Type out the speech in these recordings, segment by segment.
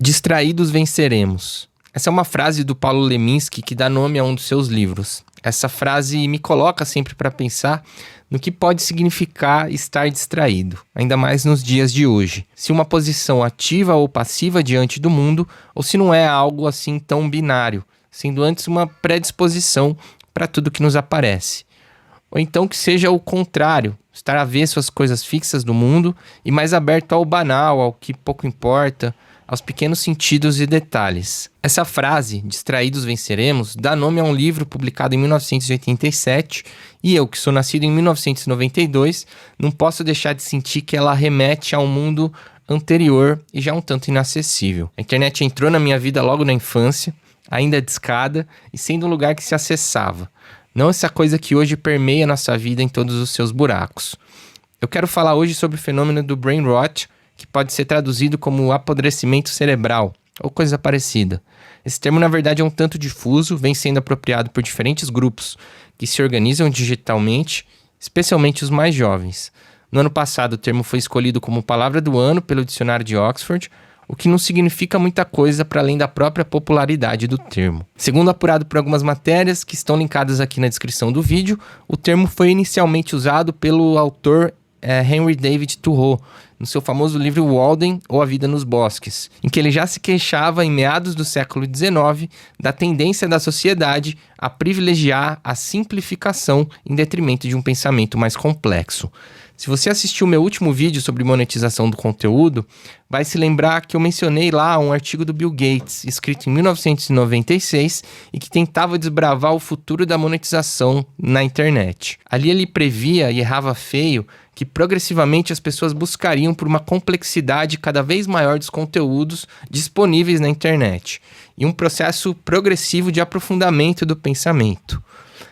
Distraídos venceremos. Essa é uma frase do Paulo Leminski que dá nome a um dos seus livros. Essa frase me coloca sempre para pensar no que pode significar estar distraído, ainda mais nos dias de hoje. Se uma posição ativa ou passiva diante do mundo, ou se não é algo assim tão binário, sendo antes uma predisposição para tudo que nos aparece. Ou então que seja o contrário, estar avesso às coisas fixas do mundo e mais aberto ao banal, ao que pouco importa, aos pequenos sentidos e detalhes. Essa frase, distraídos venceremos, dá nome a um livro publicado em 1987 e eu, que sou nascido em 1992, não posso deixar de sentir que ela remete a um mundo anterior e já um tanto inacessível. A internet entrou na minha vida logo na infância, ainda discada e sendo um lugar que se acessava. Não essa coisa que hoje permeia nossa vida em todos os seus buracos. Eu quero falar hoje sobre o fenômeno do brain rot, que pode ser traduzido como apodrecimento cerebral, ou coisa parecida. Esse termo, na verdade, é um tanto difuso, vem sendo apropriado por diferentes grupos que se organizam digitalmente, especialmente os mais jovens. No ano passado, o termo foi escolhido como palavra do ano pelo dicionário de Oxford, o que não significa muita coisa para além da própria popularidade do termo. Segundo apurado por algumas matérias que estão linkadas aqui na descrição do vídeo, o termo foi inicialmente usado pelo autor Henry David Thoreau, no seu famoso livro Walden, ou A Vida nos Bosques, em que ele já se queixava em meados do século XIX da tendência da sociedade a privilegiar a simplificação em detrimento de um pensamento mais complexo. Se você assistiu o meu último vídeo sobre monetização do conteúdo, vai se lembrar que eu mencionei lá um artigo do Bill Gates, escrito em 1996, e que tentava desbravar o futuro da monetização na internet. Ali ele previa, e errava feio, que progressivamente as pessoas buscariam por uma complexidade cada vez maior dos conteúdos disponíveis na internet, e um processo progressivo de aprofundamento do pensamento.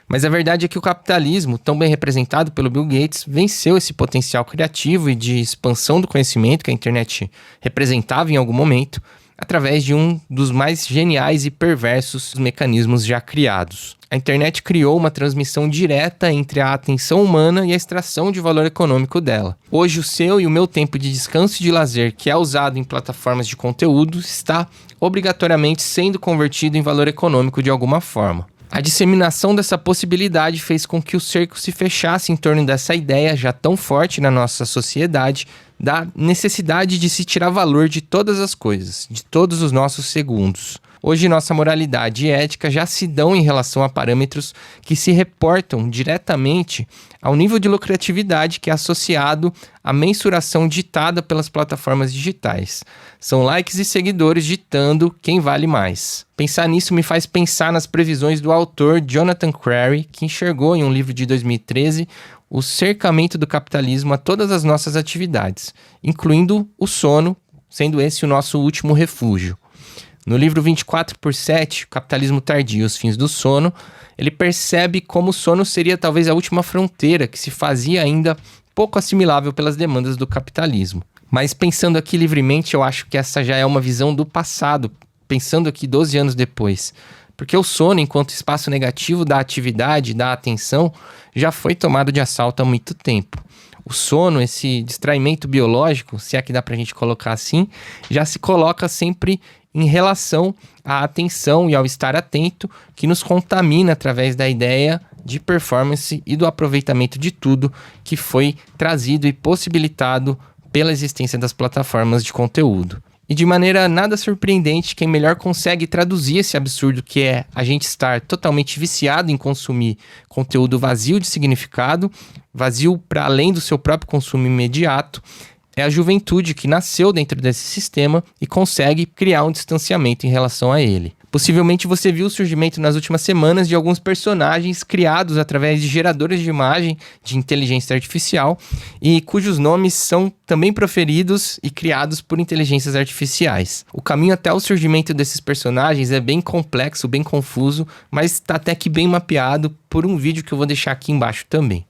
Mas a verdade é que o capitalismo, tão bem representado pelo Bill Gates, venceu esse potencial criativo e de expansão do conhecimento que a internet representava em algum momento, através de um dos mais geniais e perversos mecanismos já criados. A internet criou uma transmissão direta entre a atenção humana e a extração de valor econômico dela. Hoje, o seu e o meu tempo de descanso e de lazer, que é usado em plataformas de conteúdo, está obrigatoriamente sendo convertido em valor econômico de alguma forma. A disseminação dessa possibilidade fez com que o cerco se fechasse em torno dessa ideia já tão forte na nossa sociedade da necessidade de se tirar valor de todas as coisas, de todos os nossos segundos. Hoje, nossa moralidade e ética já se dão em relação a parâmetros que se reportam diretamente ao nível de lucratividade que é associado à mensuração ditada pelas plataformas digitais. São likes e seguidores ditando quem vale mais. Pensar nisso me faz pensar nas previsões do autor Jonathan Crary, que enxergou em um livro de 2013 o cercamento do capitalismo a todas as nossas atividades, incluindo o sono, sendo esse o nosso último refúgio. No livro 24/7, o Capitalismo Tardio e os Fins do Sono, ele percebe como o sono seria talvez a última fronteira que se fazia ainda pouco assimilável pelas demandas do capitalismo. Mas pensando aqui livremente, eu acho que essa já é uma visão do passado, pensando aqui 12 anos depois. Porque o sono, enquanto espaço negativo da atividade, da atenção, já foi tomado de assalto há muito tempo. O sono, esse distraimento biológico, se é que dá pra gente colocar assim, já se coloca sempre em relação à atenção e ao estar atento, que nos contamina através da ideia de performance e do aproveitamento de tudo que foi trazido e possibilitado pela existência das plataformas de conteúdo. E de maneira nada surpreendente, quem melhor consegue traduzir esse absurdo que é a gente estar totalmente viciado em consumir conteúdo vazio de significado, vazio para além do seu próprio consumo imediato, é a juventude que nasceu dentro desse sistema e consegue criar um distanciamento em relação a ele. Possivelmente você viu o surgimento nas últimas semanas de alguns personagens criados através de geradores de imagem de inteligência artificial e cujos nomes são também proferidos e criados por inteligências artificiais. O caminho até o surgimento desses personagens é bem complexo, bem confuso, mas está até que bem mapeado por um vídeo que eu vou deixar aqui embaixo também.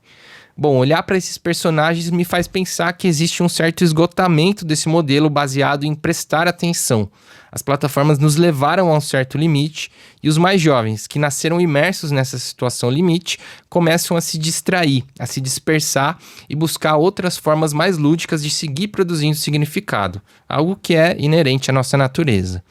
Bom, olhar para esses personagens me faz pensar que existe um certo esgotamento desse modelo baseado em prestar atenção. As plataformas nos levaram a um certo limite e os mais jovens, que nasceram imersos nessa situação limite, começam a se distrair, a se dispersar e buscar outras formas mais lúdicas de seguir produzindo significado, algo que é inerente à nossa natureza.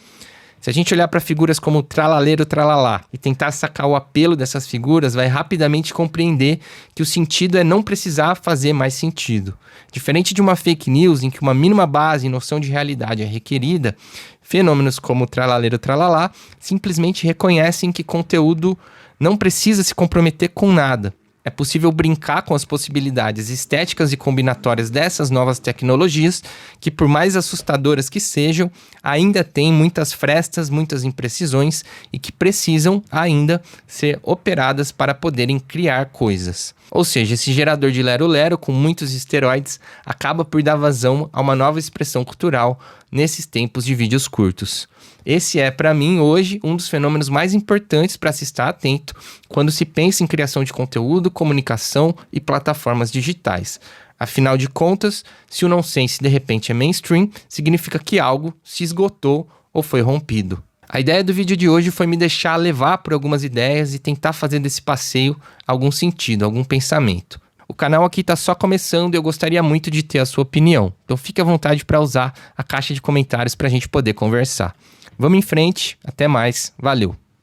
Se a gente olhar para figuras como Tralaleiro Tralalá e tentar sacar o apelo dessas figuras, vai rapidamente compreender que o sentido é não precisar fazer mais sentido. Diferente de uma fake news em que uma mínima base e noção de realidade é requerida, fenômenos como Tralaleiro Tralalá simplesmente reconhecem que conteúdo não precisa se comprometer com nada. É possível brincar com as possibilidades estéticas e combinatórias dessas novas tecnologias, que por mais assustadoras que sejam, ainda têm muitas frestas, muitas imprecisões e que precisam ainda ser operadas para poderem criar coisas. Ou seja, esse gerador de lero-lero com muitos esteroides acaba por dar vazão a uma nova expressão cultural nesses tempos de vídeos curtos. Esse é, para mim, hoje, um dos fenômenos mais importantes para se estar atento quando se pensa em criação de conteúdo, comunicação e plataformas digitais. Afinal de contas, se o nonsense de repente é mainstream, significa que algo se esgotou ou foi rompido. A ideia do vídeo de hoje foi me deixar levar por algumas ideias e tentar fazer desse passeio algum sentido, algum pensamento. O canal aqui está só começando e eu gostaria muito de ter a sua opinião. Então fique à vontade para usar a caixa de comentários para a gente poder conversar. Vamos em frente, até mais, valeu!